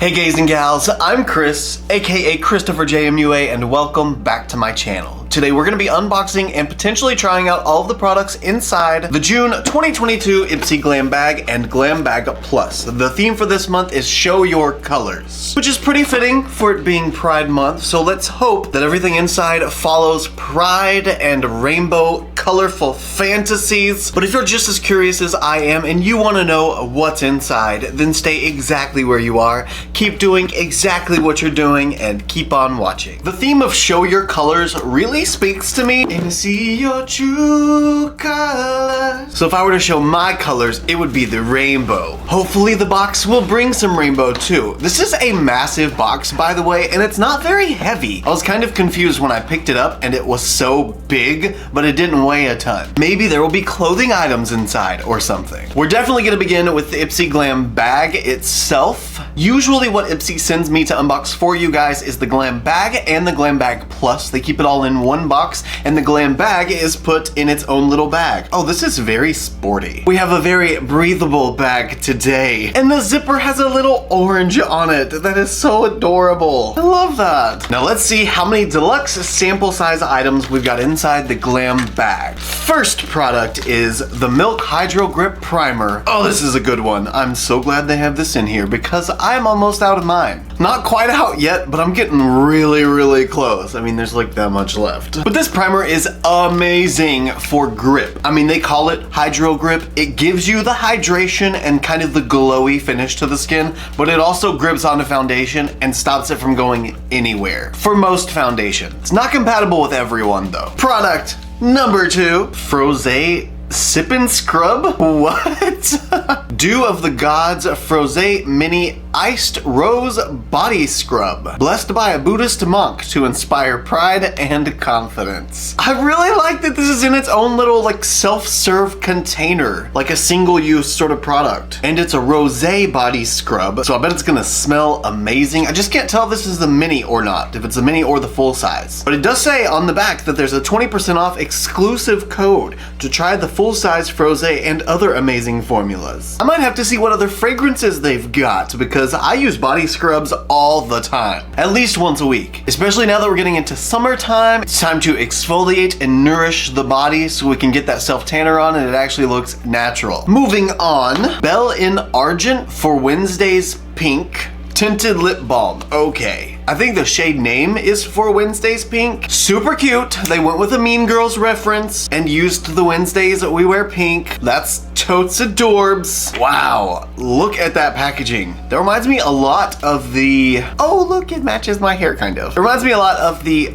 Hey gays and gals, I'm Chris, aka ChristopherJMUA, and welcome back to my channel. Today we're going to be unboxing and potentially trying out all of the products inside the June 2022 IPSY Glam Bag and Glam Bag Plus. The theme for this month is Show Your Colors, which is pretty fitting for it being Pride Month, so let's hope that everything inside follows pride and rainbow colorful fantasies. But if you're just as curious as I am and you want to know what's inside, then stay exactly where you are, keep doing exactly what you're doing, and keep on watching. The theme of Show Your Colors really speaks to me. And see your true colors. So if I were to show my colors, it would be the rainbow. Hopefully the box will bring some rainbow too. This is a massive box, by the way, and it's not very heavy. I was kind of confused when I picked it up and it was so big, but it didn't weigh a ton. Maybe there will be clothing items inside or something. We're definitely gonna begin with the IPSY Glam Bag itself. Usually what IPSY sends me to unbox for you guys is the Glam Bag and the Glam Bag Plus. They keep it all in one box, and the Glam Bag is put in its own little bag. Oh, this is very sporty. We have a very breathable bag today, and the zipper has a little orange on it. That is so adorable. I love that. Now let's see how many deluxe sample size items we've got inside the Glam Bag. First product is the Milk Hydro Grip Primer. Oh, this is a good one. I'm so glad they have this in here because I'm almost out of mine. Not quite out yet, but I'm getting really close. I mean, there's like that much left. But this primer is amazing for grip. I mean, they call it Hydro Grip. It gives you the hydration and kind of the glowy finish to the skin, but it also grips onto foundation and stops it from going anywhere. For most foundation. It's not compatible with everyone though. Product number 2, Frosé Sip and Scrub? What? Dew of the Gods Frosé Mini Iced Rose Body Scrub. Blessed by a Buddhist monk to inspire pride and confidence. I really like that this is in its own little like self-serve container, like a single-use sort of product. And it's a rosé body scrub, so I bet it's gonna smell amazing. I just can't tell if this is the mini or not, if it's the mini or the full size. But it does say on the back that there's a 20% off exclusive code to try the full-size Frosé and other amazing formulas. I might have to see what other fragrances they've got because I use body scrubs all the time, at least once a week. Especially now that we're getting into summertime, it's time to exfoliate and nourish the body so we can get that self-tanner on and it actually looks natural. Moving on, Belle in Argent for Wednesday's Pink Tinted Lip Balm. Okay. I think the shade name is For Wednesday's Pink. Super cute. They went with a Mean Girls reference and used the Wednesdays that we wear pink. That's totes adorbs. Wow, look at that packaging. That reminds me a lot of the, oh look, it matches my hair kind of. It reminds me a lot of the,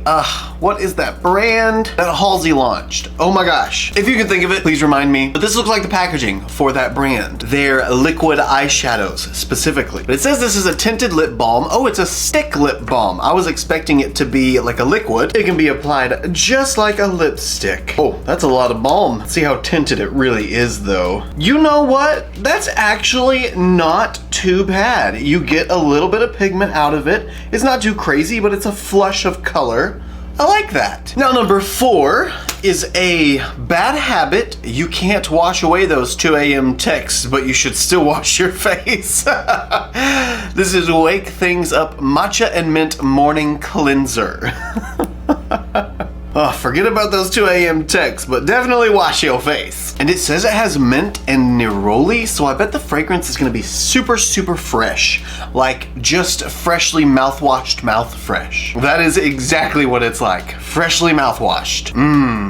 what is that brand that Halsey launched? Oh my gosh. If you can think of it, please remind me. But this looks like the packaging for that brand. Their liquid eyeshadows specifically. But it says this is a tinted lip balm. Oh, it's a stick lip balm. I was expecting it to be like a liquid. It can be applied just like a lipstick. Oh, that's a lot of balm. Let's see how tinted it really is though. You know what? That's actually not too bad. You get a little bit of pigment out of it. It's not too crazy, but it's a flush of color. I like that. Now number 4 is a bad habit. You can't wash away those 2 a.m. texts, but you should still wash your face. This is Wake Things Up Matcha and Mint Morning Cleanser. Oh, forget about those 2 a.m. texts, but definitely wash your face. And it says it has mint and neroli, so I bet the fragrance is gonna be super fresh. Like just freshly mouthwashed mouth fresh. That is exactly what it's like. Freshly mouthwashed.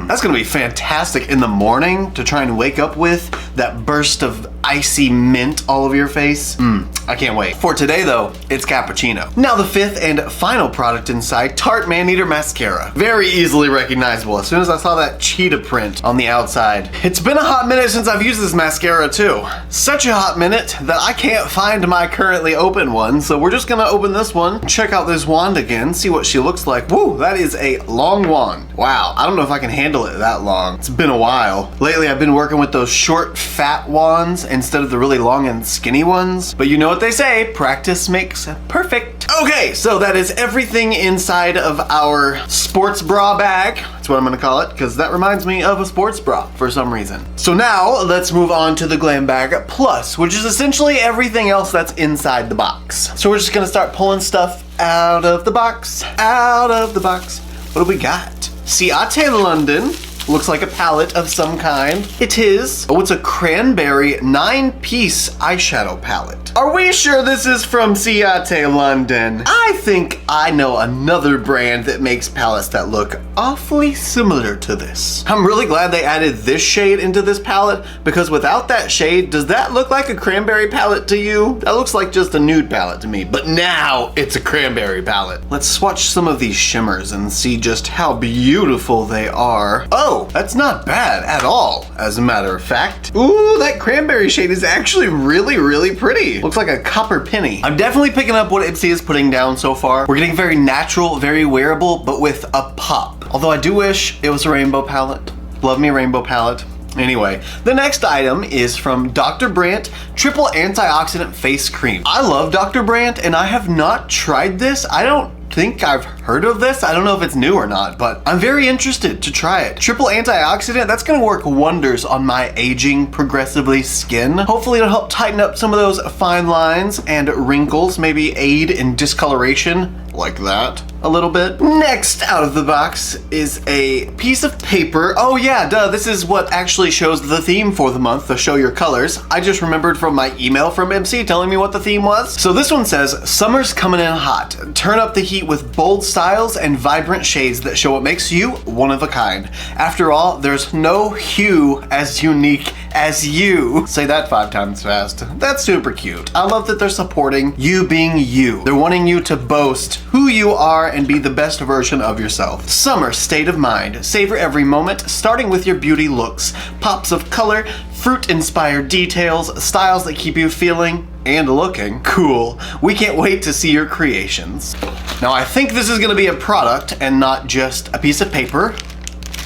That's gonna be fantastic in the morning to try and wake up with that burst of icy mint all over your face. I can't wait. For today though, it's cappuccino. Now the 5th and final product inside, Tarte Maneater Mascara. Very easily recognizable as soon as I saw that cheetah print on the outside. It's been a hot minute since I've used this mascara too. Such a hot minute that I can't find my currently open one, so we're just gonna open this one, check out this wand again, see what she looks like. Woo, that is a long wand. Wow, I don't know if I can handle it that long. It's been a while. Lately I've been working with those short fat wands instead of the really long and skinny ones. But you know what they say, practice makes perfect. Okay, so that is everything inside of our sports bra bag. That's what I'm gonna call it, because that reminds me of a sports bra for some reason. So now let's move on to the Glam Bag Plus, which is essentially everything else that's inside the box. So we're just gonna start pulling stuff out of the box, out of the box. What do we got? Ciate London. Looks like a palette of some kind. It is. Oh, it's a Cranberry 9-piece eyeshadow palette. Are we sure this is from Ciate London? I think I know another brand that makes palettes that look awfully similar to this. I'm really glad they added this shade into this palette, because without that shade, does that look like a cranberry palette to you? That looks like just a nude palette to me, but now it's a cranberry palette. Let's swatch some of these shimmers and see just how beautiful they are. Oh, that's not bad at all, as a matter of fact. Ooh, that cranberry shade is actually really, really pretty. Looks like a copper penny. I'm definitely picking up what IPSY is putting down so far. We're getting very natural, very wearable, but with a pop. Although I do wish it was a rainbow palette. Love me a rainbow palette. Anyway, the next item is from Dr. Brandt Triple Antioxidant Face Cream. I love Dr. Brandt and I have not tried this. I don't think I've heard of this. I don't know if it's new or not, but I'm very interested to try it. Triple antioxidant, that's gonna work wonders on my aging progressively skin. Hopefully it'll help tighten up some of those fine lines and wrinkles, maybe aid in discoloration, like that a little bit. Next out of the box is a piece of paper. Oh yeah, duh, this is what actually shows the theme for the month, the Show Your Colors. I just remembered from my email from IPSY telling me what the theme was. So this one says, summer's coming in hot. Turn up the heat with bold styles and vibrant shades that show what makes you one of a kind. After all, there's no hue as unique as you. Say that 5 times fast. That's super cute. I love that they're supporting you being you. They're wanting you to boast who you are and be the best version of yourself. Summer state of mind. Savor every moment, starting with your beauty looks. Pops of color, fruit-inspired details, styles that keep you feeling and looking cool. We can't wait to see your creations. Now I think this is gonna be a product and not just a piece of paper.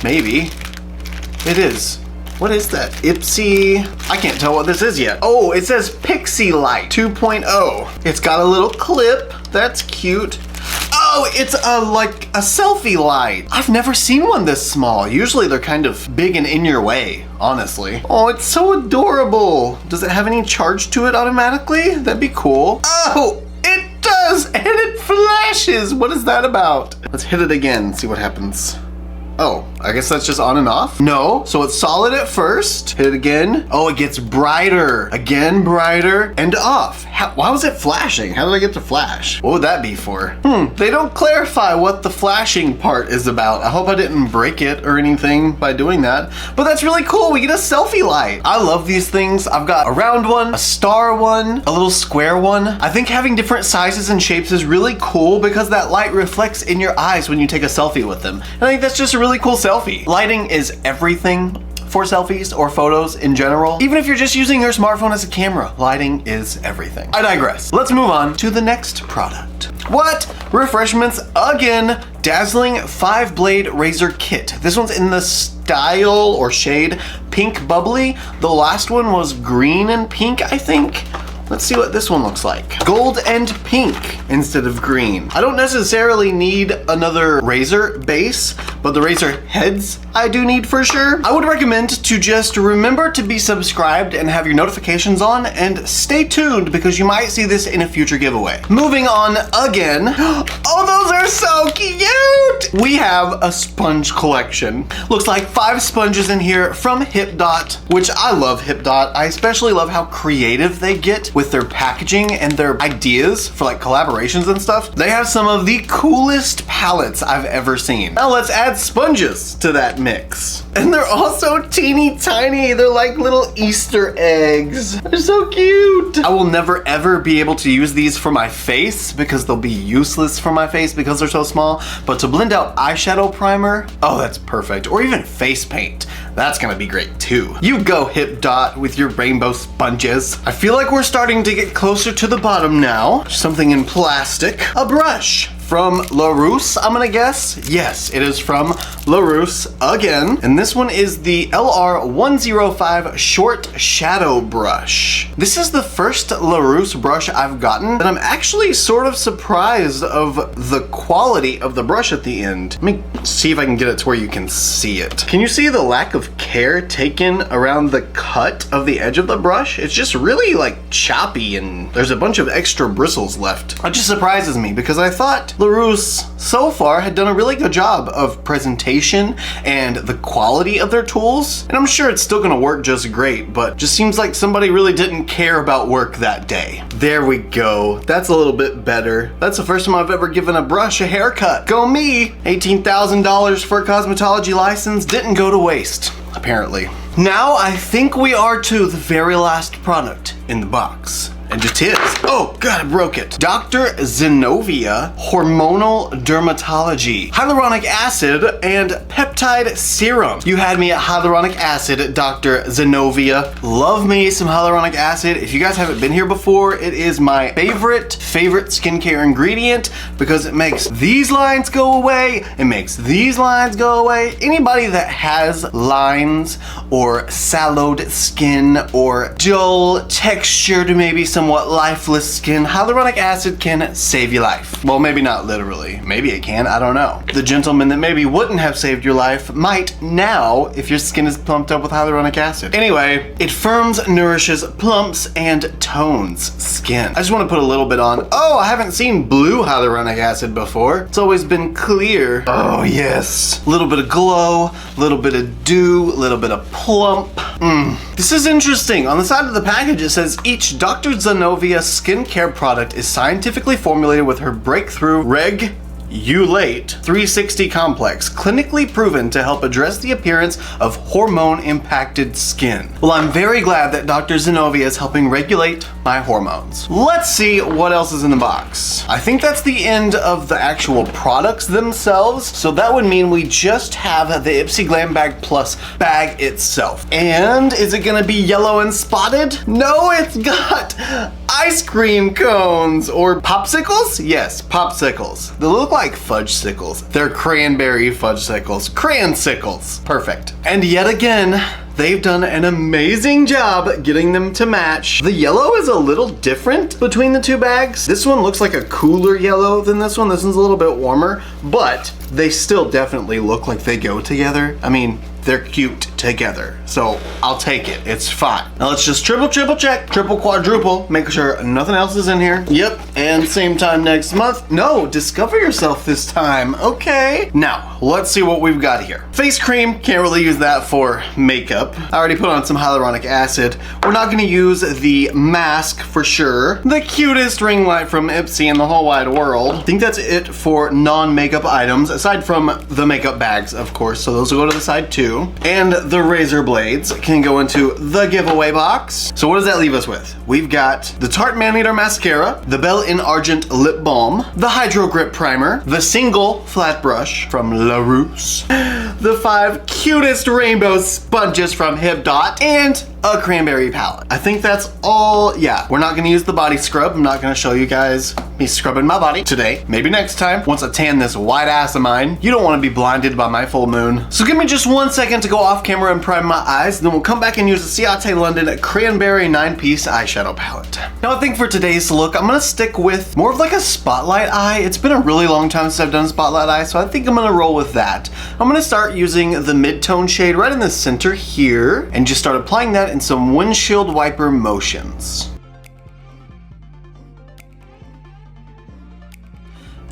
Maybe. It is. What is that? IPSY. I can't tell what this is yet. Oh, it says Pixie Light 2.0. It's got a little clip. That's cute. Oh, it's like a selfie light. I've never seen one this small. Usually they're kind of big and in your way, honestly. Oh, it's so adorable. Does it have any charge to it automatically? That'd be cool. Oh, it does, and it flashes. What is that about? Let's hit it again, see what happens. Oh, I guess that's just on and off? No, so it's solid at first. Hit it again. Oh, it gets brighter. Again, brighter, and off. Why was it flashing? How did I get to flash? What would that be for? They don't clarify what the flashing part is about. I hope I didn't break it or anything by doing that, but that's really cool. We get a selfie light. I love these things. I've got a round one, a star one, a little square one. I think having different sizes and shapes is really cool because that light reflects in your eyes when you take a selfie with them. And I think that's just a really cool selfie. Lighting is everything for selfies or photos in general. Even if you're just using your smartphone as a camera, lighting is everything. I digress. Let's move on to the next product. What? Refreshments again. Dazzling 5-blade razor kit. This one's in the style or shade Pink Bubbly. The last one was green and pink, I think. Let's see what this one looks like. Gold and pink instead of green. I don't necessarily need another razor base, but the razor heads I do need for sure. I would recommend to just remember to be subscribed and have your notifications on and stay tuned because you might see this in a future giveaway. Moving on again. Oh, those are so cute! We have a sponge collection. Looks like 5 sponges in here from HipDot, which I love HipDot. I especially love how creative they get with their packaging and their ideas for like collaborations and stuff. They have some of the coolest palettes I've ever seen. Now let's add sponges to that mix. And they're also teeny tiny. They're like little Easter eggs. They're so cute. I will never ever be able to use these for my face because they'll be useless for my face because they're so small. But to blend out eyeshadow primer, oh, that's perfect. Or even face paint. That's gonna be great too. You go, HipDot, with your rainbow sponges. I feel like we're starting to get closer to the bottom now. Something in plastic. A brush. from LaRousse, I'm gonna guess. Yes, it is from LaRousse again. And this one is the LR105 Short Shadow Brush. This is the first LaRousse brush I've gotten, and I'm actually sort of surprised of the quality of the brush at the end. Let me see if I can get it to where you can see it. Can you see the lack of care taken around the cut of the edge of the brush? It's just really like choppy and there's a bunch of extra bristles left. It just surprises me because I thought LaRousse so far had done a really good job of presentation and the quality of their tools. And I'm sure it's still gonna work just great, but just seems like somebody really didn't care about work that day. There we go. That's a little bit better. That's the first time I've ever given a brush a haircut. Go me! $18,000 for a cosmetology license didn't go to waste, apparently. Now I think we are to the very last product in the box. And it is, oh God, I broke it. Dr. Zenovia Hormonal Dermatology. Hyaluronic acid and peptide serum. You had me at hyaluronic acid, Dr. Zenovia. Love me some hyaluronic acid. If you guys haven't been here before, it is my favorite skincare ingredient because it makes these lines go away. It makes these lines go away. Anybody that has lines or sallowed skin or dull textured, maybe somewhat lifeless skin, hyaluronic acid can save your life. Well, maybe not literally. Maybe it can, I don't know. The gentleman that maybe wouldn't have saved your life might now if your skin is plumped up with hyaluronic acid. Anyway, it firms, nourishes, plumps, and tones skin. I just want to put a little bit on. Oh, I haven't seen blue hyaluronic acid before. It's always been clear. Oh yes. A little bit of glow, a little bit of dew, a little bit of plump. This is interesting. On the side of the package it says each Dr. Zenovia skincare product is scientifically formulated with her breakthrough Regulate 360 complex, clinically proven to help address the appearance of hormone-impacted skin. Well, I'm very glad that Dr. Zenovia is helping regulate my hormones. Let's see what else is in the box. I think that's the end of the actual products themselves, so that would mean we just have the IPSY Glam Bag Plus bag itself. And is it gonna be yellow and spotted? No, it's got ice cream cones or popsicles? Yes, popsicles. They look like fudge-sicles. They're cranberry fudge-sicles. Crayon-sicles. Perfect. And yet again, they've done an amazing job getting them to match. The yellow is a little different between the two bags. This one looks like a cooler yellow than this one. This one's a little bit warmer, but they still definitely look like they go together. I mean, they're cute together, so I'll take it. It's fine. Now let's just triple check, triple quadruple, make sure nothing else is in here. Yep, and same time next month. No, discover yourself this time. Okay. Now, let's see what we've got here. Face cream, can't really use that for makeup. I already put on some hyaluronic acid. We're not gonna use the mask for sure. The cutest ring light from IPSY in the whole wide world. I think that's it for non-makeup items, aside from the makeup bags, of course, so those will go to the side too. And the razor blades can go into the giveaway box. So what does that leave us with? We've got the Tarte Man Eater Mascara, the Belle in Argent Lip Balm, the Hydro Grip Primer, the single flat brush from LaRousse, the 5 cutest rainbow sponges from HipDot, and a cranberry palette. I think that's all. Yeah, we're not gonna use the body scrub. I'm not gonna show you guys me scrubbing my body today. Maybe next time, once I tan this white ass of mine. You don't wanna be blinded by my full moon. So give me just 1 second to go off camera and prime my eyes, and then we'll come back and use the Ciate London Cranberry 9-piece eyeshadow palette. Now I think for today's look, I'm gonna stick with more of like a spotlight eye. It's been a really long time since I've done spotlight eye, so I think I'm gonna roll with that. I'm gonna start using the mid-tone shade right in the center here, and just start applying that in some windshield wiper motions.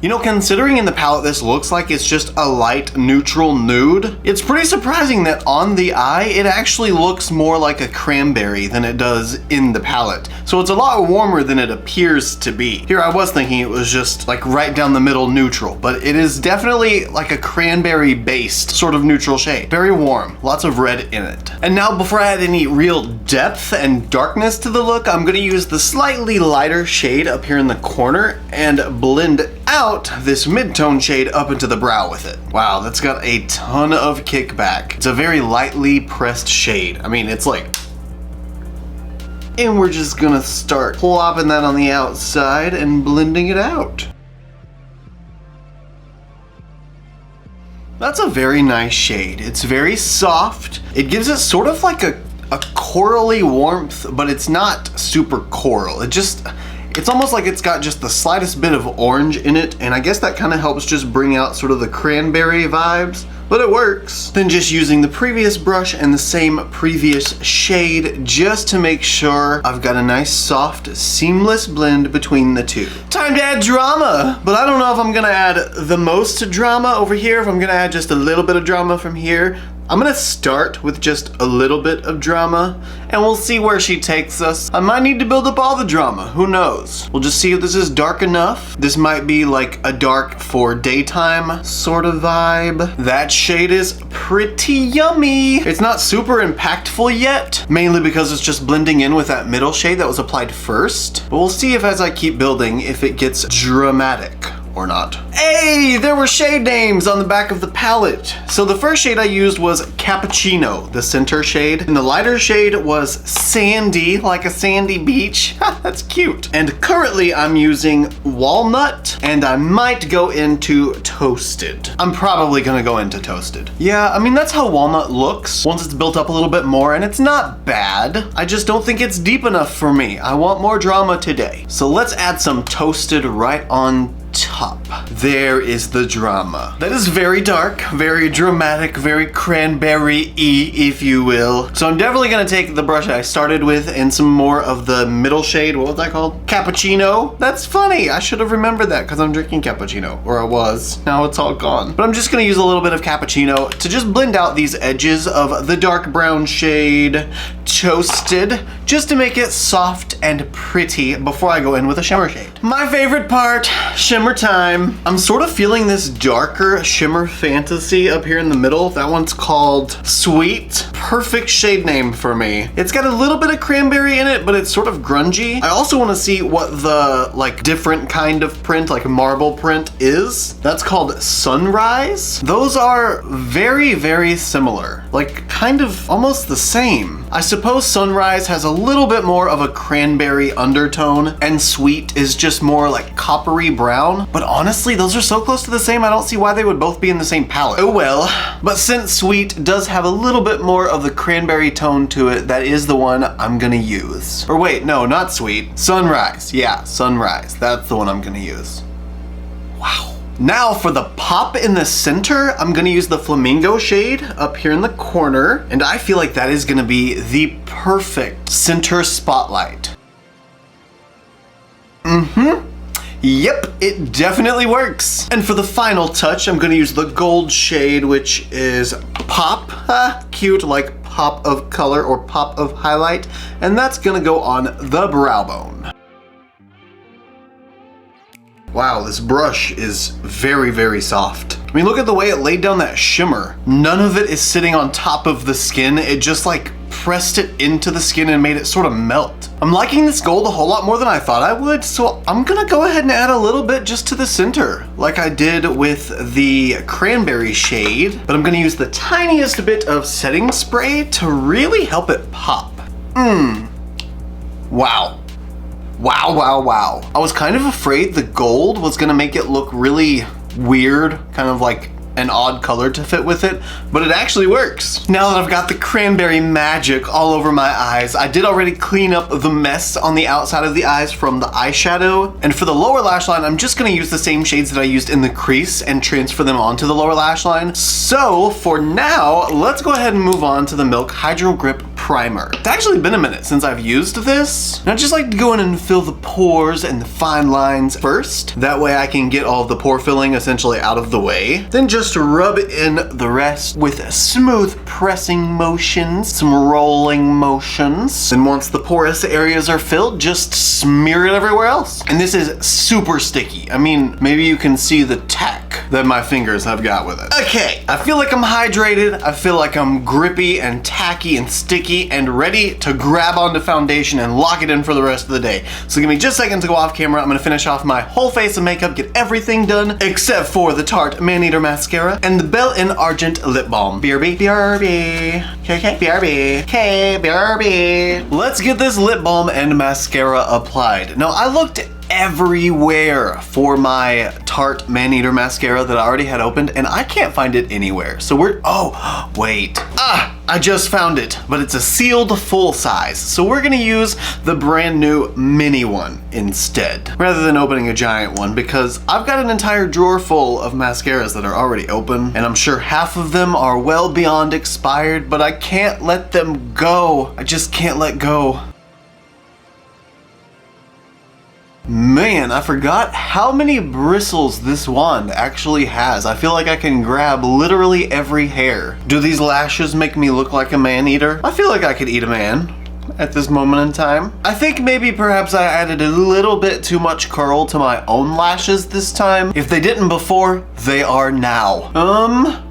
You know, considering in the palette this looks like it's just a light neutral nude, it's pretty surprising that on the eye it actually looks more like a cranberry than it does in the palette. So it's a lot warmer than it appears to be. Here I was thinking it was just like right down the middle neutral, but it is definitely like a cranberry based sort of neutral shade. Very warm, lots of red in it. And now before I add any real depth and darkness to the look, I'm gonna use the slightly lighter shade up here in the corner and blend out this mid-tone shade up into the brow with it. Wow, that's got a ton of kickback. It's a very lightly pressed shade. I mean, it's like... And we're just gonna start plopping that on the outside and blending it out. That's a very nice shade. It's very soft. It gives it sort of like a corally warmth, but it's not super coral. It's almost like it's got just the slightest bit of orange in it, and I guess that kind of helps just bring out sort of the cranberry vibes, but it works. Then just using the previous brush and the same previous shade just to make sure I've got a nice soft seamless blend between the two. Time to add drama, but I don't know if I'm gonna add the most drama over here, if I'm gonna add just a little bit of drama from here. I'm gonna start with just a little bit of drama, and we'll see where she takes us. I might need to build up all the drama, who knows? We'll just see if this is dark enough. This might be like a dark for daytime sort of vibe. That shade is pretty yummy. It's not super impactful yet, mainly because it's just blending in with that middle shade that was applied first. But we'll see if as I keep building, if it gets dramatic or not. Hey, there were shade names on the back of the palette. So the first shade I used was Cappuccino, the center shade, and the lighter shade was Sandy, like a sandy beach. That's cute. And currently I'm using Walnut, and I might go into Toasted. I'm probably gonna go into Toasted. Yeah, I mean, that's how Walnut looks once it's built up a little bit more, and it's not bad. I just don't think it's deep enough for me. I want more drama today. So let's add some Toasted right on top. There is the drama. That is very dark, very dramatic, very cranberry-y, if you will. So I'm definitely gonna take the brush I started with and some more of the middle shade. What was that called? Cappuccino. That's funny. I should have remembered that because I'm drinking cappuccino, or I was. Now it's all gone. But I'm just gonna use a little bit of cappuccino to just blend out these edges of the dark brown shade, Toasted, just to make it soft and pretty before I go in with a shimmer shade. My favorite part, shimmer time. I'm sort of feeling this darker shimmer fantasy up here in the middle. That one's called Sweet. Perfect shade name for me. It's got a little bit of cranberry in it, but it's sort of grungy. I also want to see what the like different kind of print, like marble print is. That's called Sunrise. Those are very, very similar. Like kind of almost the same. I suppose Sunrise has a little bit more of a cranberry undertone, and Sweet is just more like coppery brown. But honestly, those are so close to the same, I don't see why they would both be in the same palette. Oh well. But since Sweet does have a little bit more of the cranberry tone to it, that is the one I'm gonna use. Or wait, no, not Sweet. Sunrise. Yeah, Sunrise. That's the one I'm gonna use. Wow. Now for the pop in the center, I'm gonna use the Flamingo shade up here in the corner, and I feel like that is gonna be the perfect center spotlight. Yep, it definitely works. And for the final touch, I'm gonna use the gold shade, which is Pop. Cute, like pop of color or pop of highlight, and that's gonna go on the brow bone. Wow, this brush is very, very soft. I mean, look at the way it laid down that shimmer. None of it is sitting on top of the skin. It just like pressed it into the skin and made it sort of melt. I'm liking this gold a whole lot more than I thought I would, so I'm gonna go ahead and add a little bit just to the center, like I did with the Cranberry shade, but I'm gonna use the tiniest bit of setting spray to really help it pop. Wow. Wow, wow, wow. I was kind of afraid the gold was gonna make it look really weird, kind of like an odd color to fit with it, but it actually works. Now that I've got the cranberry magic all over my eyes, I did already clean up the mess on the outside of the eyes from the eyeshadow, and for the lower lash line, I'm just gonna use the same shades that I used in the crease and transfer them onto the lower lash line. So for now, let's go ahead and move on to the Milk Hydro Grip Primer. It's actually been a minute since I've used this, and I just like to go in and fill the pores and the fine lines first. That way I can get all of the pore filling essentially out of the way. Then just rub in the rest with smooth pressing motions, some rolling motions. And once the porous areas are filled, just smear it everywhere else. And this is super sticky. I mean, maybe you can see the tack that my fingers have got with it. Okay, I feel like I'm hydrated. I feel like I'm grippy and tacky and sticky and ready to grab onto foundation and lock it in for the rest of the day. So give me just a second to go off camera. I'm gonna finish off my whole face of makeup, get everything done except for the Tarte Man-Eater Mascara and the Belle in Argent Lip Balm. BRB, BRB, okay, BRB, okay, BRB. Let's get this lip balm and mascara applied. Now I looked everywhere for my Tarte Maneater mascara that I already had opened, and I can't find it anywhere. So oh, wait. I just found it, but it's a sealed full size. So we're gonna use the brand new mini one instead, rather than opening a giant one, because I've got an entire drawer full of mascaras that are already open, and I'm sure half of them are well beyond expired, but I can't let them go. I just can't let go. Man, I forgot how many bristles this wand actually has. I feel like I can grab literally every hair. Do these lashes make me look like a man-eater? I feel like I could eat a man at this moment in time. I think maybe perhaps I added a little bit too much curl to my own lashes this time. If they didn't before, they are now.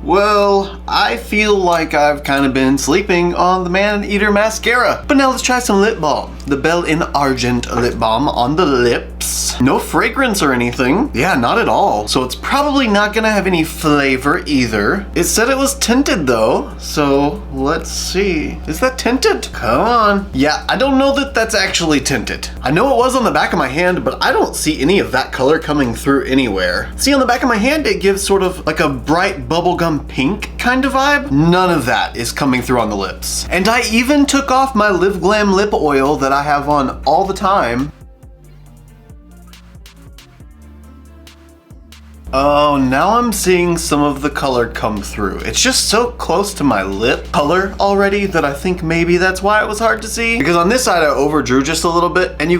Well, I feel like I've kind of been sleeping on the Man-Eater mascara. But now let's try some lip balm. The Belle in Argent lip balm on the lips. No fragrance or anything. Yeah, not at all. So it's probably not gonna have any flavor either. It said it was tinted though, so let's see. Is that tinted? Come on. Yeah, I don't know that that's actually tinted. I know it was on the back of my hand, but I don't see any of that color coming through anywhere. See, on the back of my hand, it gives sort of like a bright bubblegum pink kind of vibe. None of that is coming through on the lips. And I even took off my Live Glam lip oil that I have on all the time. Oh, now I'm seeing some of the color come through. It's just so close to my lip color already that I think maybe that's why it was hard to see. Because on this side I overdrew just a little bit, and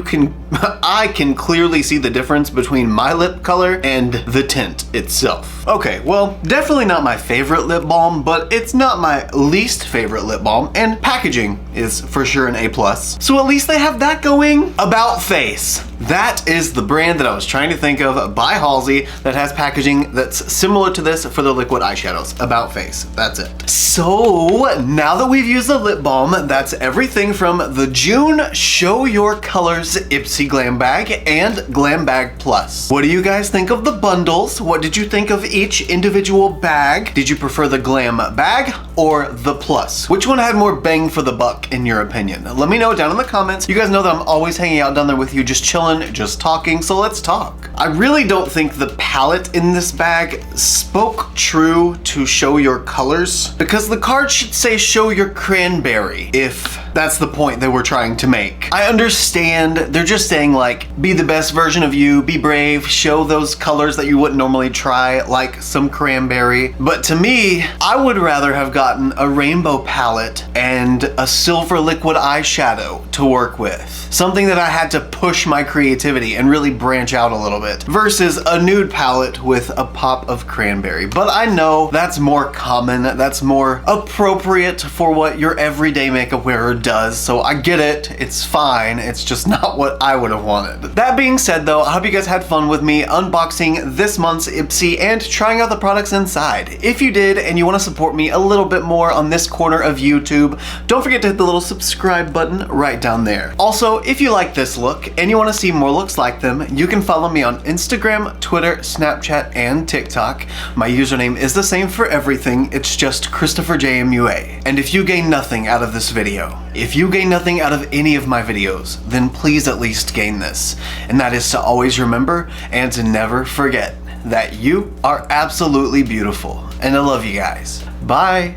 I can clearly see the difference between my lip color and the tint itself. Okay, well, definitely not my favorite lip balm, but it's not my least favorite lip balm, and packaging is for sure an A+. So at least they have that going. About Face. That is the brand that I was trying to think of by Halsey that has packaging that's similar to this for the liquid eyeshadows. About Face. That's it. So now that we've used the lip balm, that's everything from the June Show Your Colors IPSY Glam Bag and Glam Bag Plus. What do you guys think of the bundles? What did you think of each individual bag? Did you prefer the Glam Bag or the Plus? Which one had more bang for the buck in your opinion? Let me know down in the comments. You guys know that I'm always hanging out down there with you, just chilling, just talking, so let's talk. I really don't think the palette in this bag spoke true to Show Your Colors, because the card should say Show Your Cranberry, if that's the point they were trying to make. I understand they're just saying like, be the best version of you, be brave, show those colors that you wouldn't normally try, like some cranberry. But to me, I would rather have gotten a rainbow palette and a silver liquid eyeshadow to work with. Something that I had to push my creativity and really branch out a little bit, versus a nude palette with a pop of cranberry. But I know that's more common, that's more appropriate for what your everyday makeup wearer does, so I get it, it's fine, it's just not what I would have wanted. That being said though, I hope you guys had fun with me unboxing this month's IPSY and trying out the products inside. If you did and you want to support me a little bit more on this corner of YouTube, don't forget to hit the little subscribe button right down there. Also, if you like this look and you want to see more looks like them, you can follow me on Instagram, Twitter, Snapchat, and TikTok. My username is the same for everything, it's just ChristopherJMUA. And if you gain nothing out of this video, if you gain nothing out of any of my videos, then please at least gain this. And that is to always remember and to never forget that you are absolutely beautiful. And I love you guys. Bye.